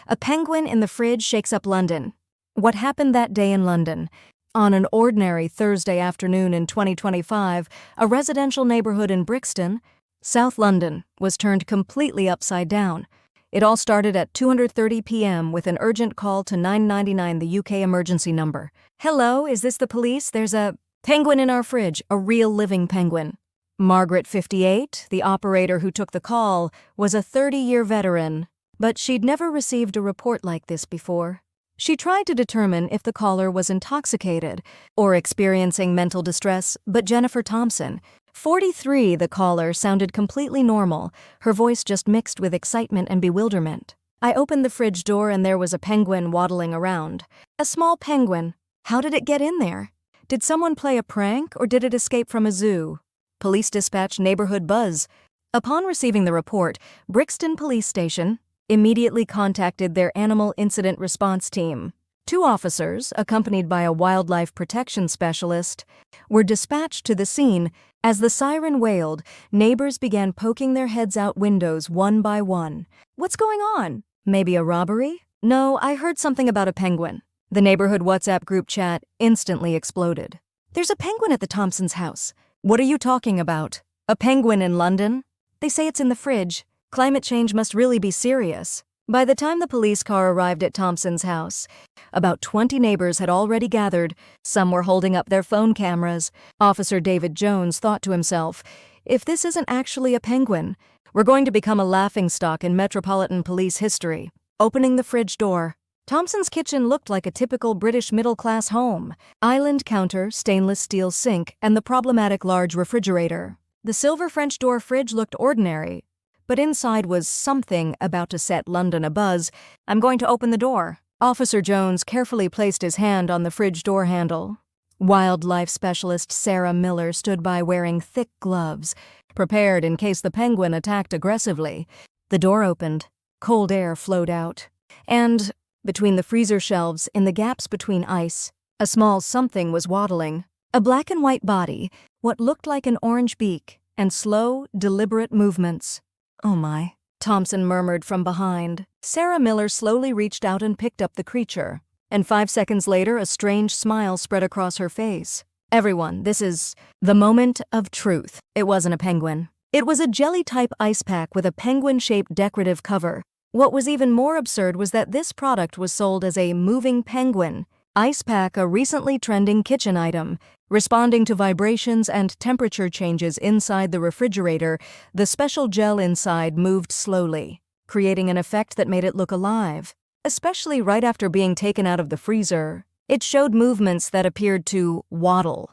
A penguin in the fridge shakes up London. What happened that day in London? On an ordinary Thursday afternoon in 2025, a residential neighborhood in Brixton, South London, was turned completely upside down. It all started at 2:30 p.m. with an urgent call to 999, the UK emergency number. "Hello, is this the police? There's a penguin in our fridge, a real living penguin." Margaret, 58, the operator who took the call, was a 30-year veteran, but she'd never received a report like this before. She tried to determine if the caller was intoxicated or experiencing mental distress, but Jennifer Thompson, 43, the caller, sounded completely normal, her voice just mixed with excitement and bewilderment. "I opened the fridge door and there was a penguin waddling around. A small penguin. How did it get in there? Did someone play a prank or did it escape from a zoo?" Police dispatched neighborhood buzz. Upon receiving the report, Brixton Police Station immediately contacted their Animal Incident Response Team. 2 officers, accompanied by a wildlife protection specialist, were dispatched to the scene. As the siren wailed, neighbors began poking their heads out windows one by one. "What's going on? Maybe a robbery? No, I heard something about a penguin." The neighborhood WhatsApp group chat instantly exploded. "There's a penguin at the Thompsons' house. What are you talking about? A penguin in London? They say it's in the fridge. Climate change must really be serious." By the time the police car arrived at Thompson's house, about 20 neighbors had already gathered. Some were holding up their phone cameras. Officer David Jones thought to himself, "If this isn't actually a penguin, we're going to become a laughingstock in Metropolitan Police history." Opening the fridge door, Thompson's kitchen looked like a typical British middle-class home. Island counter, stainless steel sink, and the problematic large refrigerator. The silver French door fridge looked ordinary, but inside was something about to set London abuzz. "I'm going to open the door." Officer Jones carefully placed his hand on the fridge door handle. Wildlife specialist Sarah Miller stood by wearing thick gloves, prepared in case the penguin attacked aggressively. The door opened. Cold air flowed out. And between the freezer shelves, in the gaps between ice, a small something was waddling. A black and white body, what looked like an orange beak, and slow, deliberate movements. "Oh my," Thompson murmured from behind. Sarah Miller slowly reached out and picked up the creature, and 5 seconds later a strange smile spread across her face. "Everyone, this is the moment of truth." It wasn't a penguin. It was a jelly-type ice pack with a penguin-shaped decorative cover. What was even more absurd was that this product was sold as a moving penguin ice pack, a recently trending kitchen item. Responding to vibrations and temperature changes inside the refrigerator, the special gel inside moved slowly, creating an effect that made it look alive. Especially right after being taken out of the freezer, it showed movements that appeared to waddle.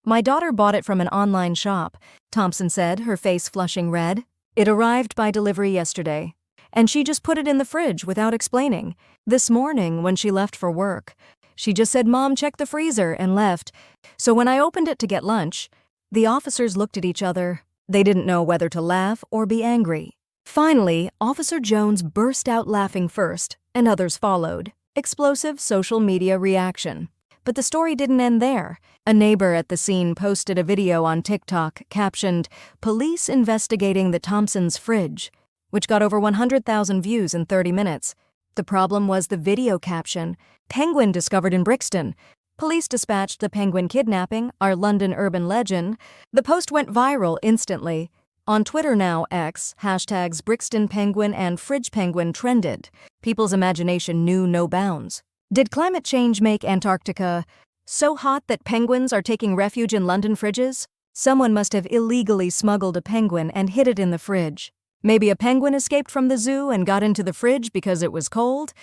My daughter bought it from an online shop," Thompson said, her face flushing red. "It arrived by delivery yesterday, and she just put it in the fridge without explaining. This morning, when she left for work, she just said, 'Mom, check the freezer,' and left. So when I opened it to get lunch," the officers looked at each other. They didn't know whether to laugh or be angry. Finally, Officer Jones burst out laughing first, and others followed. Explosive social media reaction. But the story didn't end there. A neighbor at the scene posted a video on TikTok captioned, "Police investigating the Thompsons' fridge," which got over 100,000 views in 30 minutes. The problem was the video caption, "Penguin discovered in Brixton. Police dispatched the penguin kidnapping, our London urban legend." The post went viral instantly. On Twitter now X, hashtags Brixton Penguin and Fridge Penguin trended. People's imagination knew no bounds. Did climate change make Antarctica so hot that penguins are taking refuge in London fridges? Someone must have illegally smuggled a penguin and hid it in the fridge. Maybe a penguin escaped from the zoo and got into the fridge because it was cold?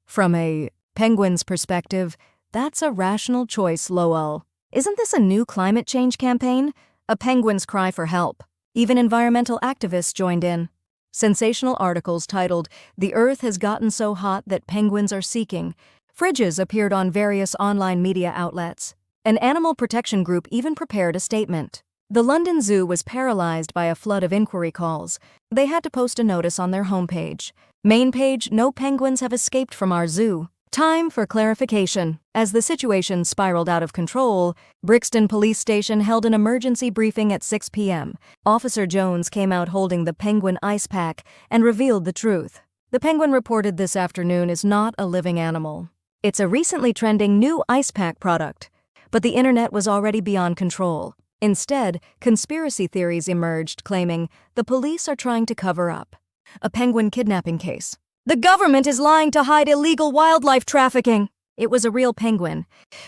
From a penguin's perspective, that's a rational choice, lol. Isn't this a new climate change campaign? A penguin's cry for help. Even environmental activists joined in. Sensational articles titled, "The Earth has gotten so hot that penguins are seeking" fridges appeared on various online media outlets. An animal protection group even prepared a statement. The London Zoo was paralyzed by a flood of inquiry calls. They had to post a notice on their homepage. Main page, "No penguins have escaped from our zoo." Time for clarification. As the situation spiraled out of control, Brixton Police Station held an emergency briefing at 6 p.m. Officer Jones came out holding the penguin ice pack and revealed the truth. The Penguin reported this afternoon is not a living animal. It's a recently trending new ice pack product. But the internet was already beyond control. Instead, conspiracy theories emerged claiming the police are trying to cover up a penguin kidnapping case. The government is lying to hide illegal wildlife trafficking. It was a real penguin,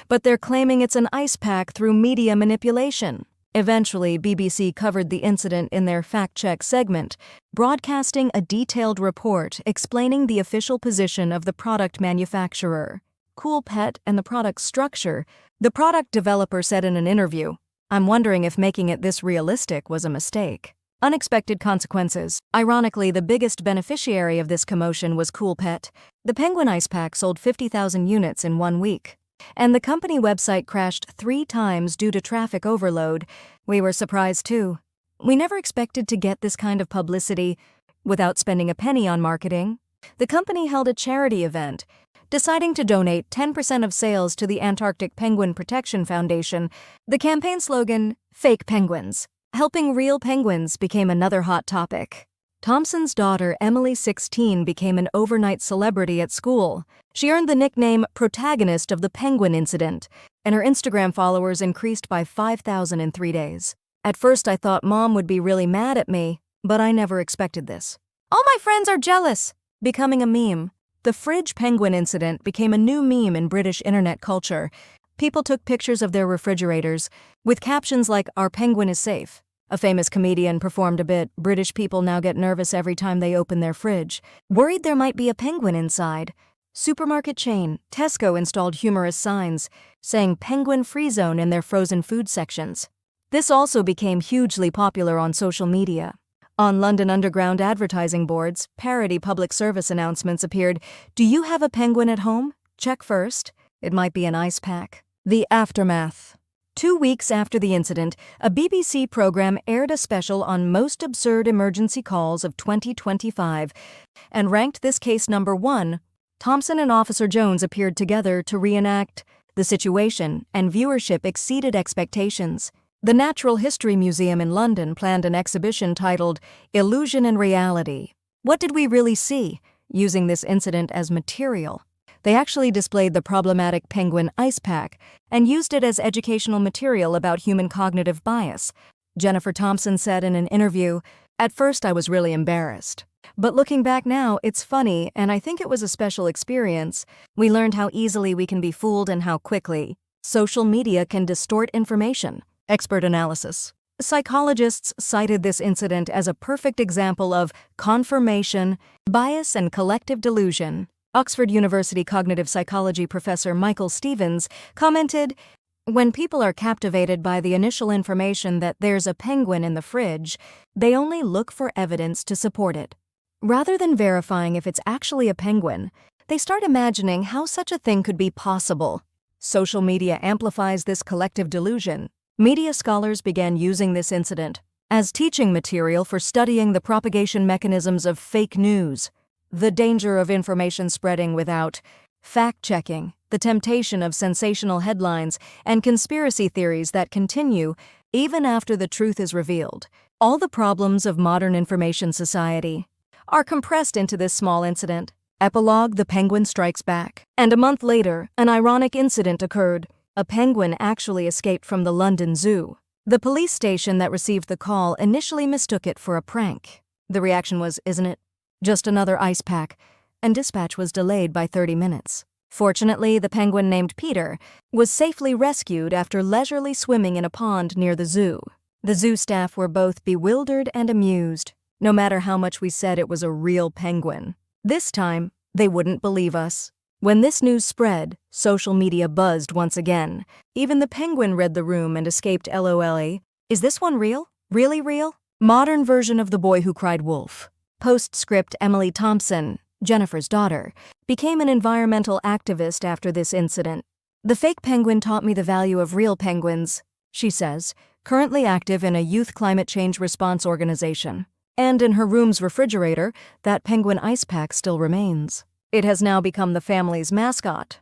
but they're claiming it's an ice pack through media manipulation. Eventually, BBC covered the incident in their fact-check segment, broadcasting a detailed report explaining the official position of the product manufacturer, Cool Pet, and the product's structure. The product developer said in an interview, "I'm wondering if making it this realistic was a mistake." Unexpected consequences. Ironically, the biggest beneficiary of this commotion was Cool Pet. The Penguin Ice Pack sold 50,000 units in 1 week. And the company website crashed 3 times due to traffic overload. We were surprised too. We never expected to get this kind of publicity without spending a penny on marketing. The company held a charity event, deciding to donate 10% of sales to the Antarctic Penguin Protection Foundation. The campaign slogan, "Fake Penguins, Helping Real Penguins," became another hot topic. Thompson's daughter, Emily, 16, became an overnight celebrity at school. She earned the nickname protagonist of the penguin incident, and her Instagram followers increased by 5,000 in 3 days. At first, I thought Mom would be really mad at me, but I never expected this. All my friends are jealous, becoming a meme. The fridge penguin incident became a new meme in British internet culture. People took pictures of their refrigerators with captions like, "Our penguin is safe." A famous comedian performed a bit, "British people now get nervous every time they open their fridge, worried there might be a penguin inside." Supermarket chain Tesco installed humorous signs saying "penguin free zone" in their frozen food sections. This also became hugely popular on social media. On London Underground advertising boards, parody public service announcements appeared. "Do you have a penguin at home? Check first. It might be an ice pack." The aftermath. 2 weeks after the incident, a BBC program aired a special on most absurd emergency calls of 2025 and ranked this case number 1. Thompson and Officer Jones appeared together to reenact the situation, and viewership exceeded expectations. The Natural History Museum in London planned an exhibition titled "Illusion and Reality. What Did We Really See?" using this incident as material. They actually displayed the problematic penguin ice pack and used it as educational material about human cognitive bias. Jennifer Thompson said in an interview, "At first I was really embarrassed. But looking back now, it's funny, and I think it was a special experience. We learned how easily we can be fooled and how quickly social media can distort information." Expert analysis. Psychologists cited this incident as a perfect example of confirmation bias and collective delusion. Oxford University cognitive psychology professor Michael Stevens commented, "When people are captivated by the initial information that there's a penguin in the fridge, they only look for evidence to support it. Rather than verifying if it's actually a penguin, they start imagining how such a thing could be possible. Social media amplifies this collective delusion. Media scholars began using this incident as teaching material for studying the propagation mechanisms of fake news, the danger of information spreading without fact-checking, the temptation of sensational headlines, and conspiracy theories that continue even after the truth is revealed. All the problems of modern information society are compressed into this small incident." Epilogue: The penguin strikes back. And a month later, an ironic incident occurred. A penguin actually escaped from the London Zoo. The police station that received the call initially mistook it for a prank. The reaction was, "Isn't it just another ice pack?" And dispatch was delayed by 30 minutes. Fortunately, the penguin named Peter was safely rescued after leisurely swimming in a pond near the zoo. The zoo staff were both bewildered and amused, no matter how much we said it was a real penguin. This time, they wouldn't believe us. When this news spread, social media buzzed once again. Even the penguin read the room and escaped LOL. "Is this one real? Really real?" Modern version of The Boy Who Cried Wolf. Postscript: Emily Thompson, Jennifer's daughter, became an environmental activist after this incident. "The fake penguin taught me the value of real penguins," she says, currently active in a youth climate change response organization. And in her room's refrigerator, that penguin ice pack still remains. It has now become the family's mascot.